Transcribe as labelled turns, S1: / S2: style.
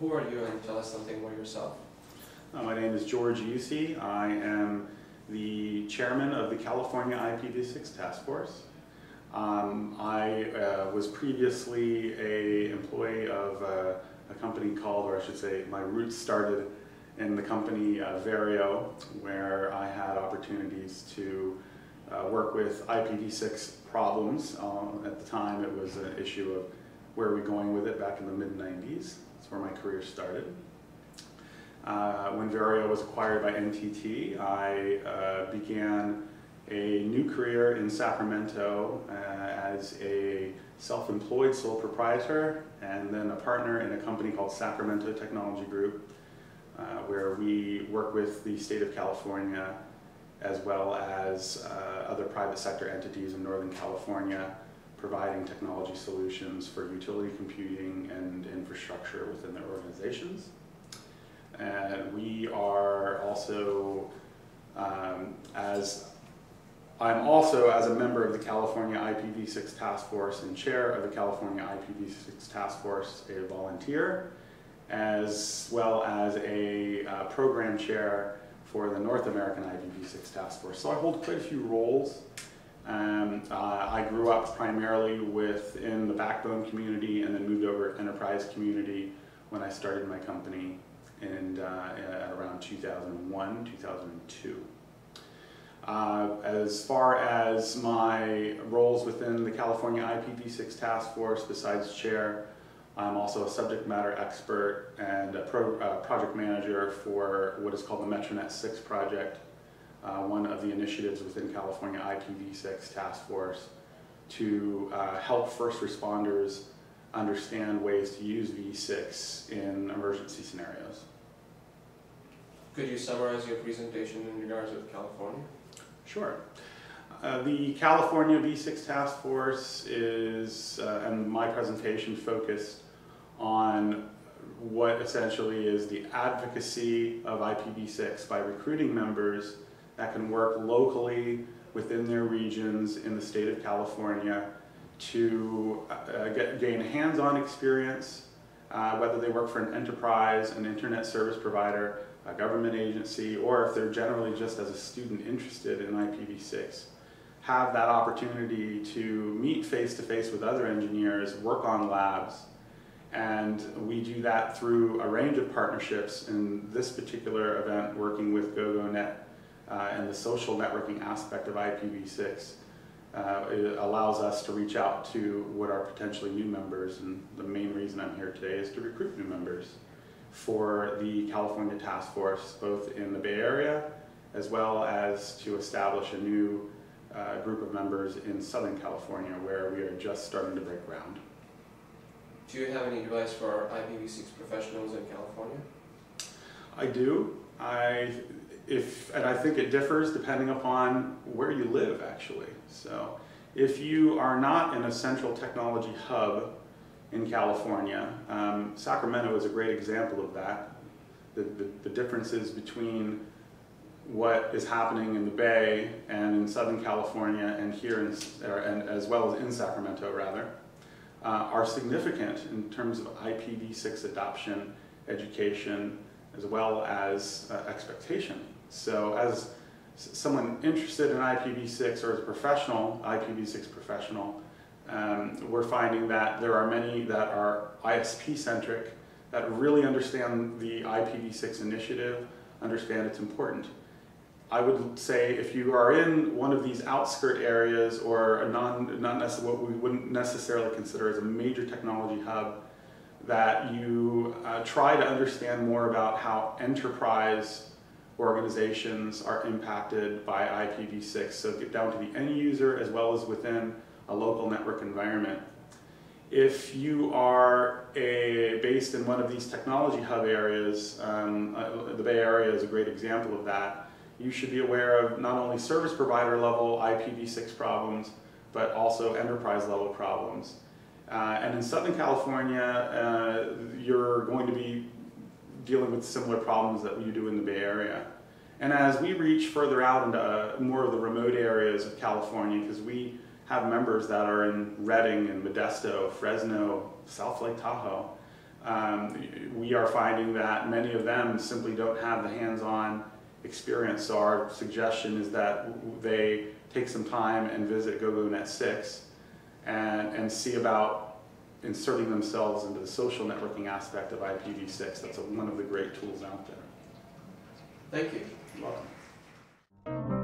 S1: Who are you, and tell us something about yourself?
S2: My name is George Usi. I am the chairman of the California IPv6 Task Force. I was previously an employee of a company called, or I should say, my roots started in the company Verio, where I had opportunities to work with IPv6 problems. At the time, it was an issue of where are we going with it back in the mid-90s. That's where my career started. When Verio was acquired by NTT, I began a new career in Sacramento as a self-employed sole proprietor and then a partner in a company called Sacramento Technology Group, where we work with the state of California as well as other private sector entities in Northern California, providing technology solutions for utility computing and infrastructure within their organizations. And we are also, I'm also, as a member of the California IPv6 Task Force and chair of the California IPv6 Task Force, a volunteer, as well as a program chair for the North American IPv6 Task Force. So I hold quite a few roles. I grew up primarily within the backbone community and then moved over to enterprise community when I started my company at around 2001, 2002. As far as my roles within the California IPv6 Task Force, besides chair, I'm also a subject matter expert and a project manager for what is called the MetroNet 6 project, one of the initiatives within California IPv6 Task Force to help first responders understand ways to use V6 in emergency scenarios.
S1: Could you summarize your presentation in regards with California?
S2: Sure. The California V6 Task Force is, and my presentation focused on what essentially is the advocacy of IPv6 by recruiting members that can work locally within their regions in the state of California to gain hands-on experience, whether they work for an enterprise, an internet service provider, a government agency, or if they're generally just as a student interested in IPv6, have that opportunity to meet face-to-face with other engineers, work on labs, and we do that through a range of partnerships. In this particular event, working with gogoNET and the social networking aspect of IPv6, it allows us to reach out to what are potentially new members, and the main reason I'm here today is to recruit new members for the California Task Force, both in the Bay Area as well as to establish a new group of members in Southern California, where we are just starting to break ground.
S1: Do you have any advice for IPv6 professionals in California?
S2: I do. And I think it differs depending upon where you live, actually. So if you are not in a central technology hub in California, Sacramento is a great example of that. The differences between what is happening in the Bay and in Southern California and here, and as well as in Sacramento, rather, are significant in terms of IPv6 adoption, education, as well as expectation. So as someone interested in IPv6 or as a professional, IPv6 professional, we're finding that there are many that are ISP-centric, that really understand the IPv6 initiative, understand it's important. I would say if you are in one of these outskirt areas or not necessarily what we wouldn't necessarily consider as a major technology hub, that you try to understand more about how enterprise organizations are impacted by IPv6. So get down to the end user as well as within a local network environment. If you are based in one of these technology hub areas, the Bay Area is a great example of that, you should be aware of not only service provider level IPv6 problems, but also enterprise level problems. And in Southern California, you're going to be dealing with similar problems that you do in the Bay Area. And as we reach further out into more of the remote areas of California, because we have members that are in Redding and Modesto, Fresno, South Lake Tahoe, We are finding that many of them simply don't have the hands-on experience, so our suggestion is that they take some time and visit gogoNET 6 and see about inserting themselves into the social networking aspect of IPv6. That's one of the great tools out there.
S1: Thank you.
S2: You're welcome.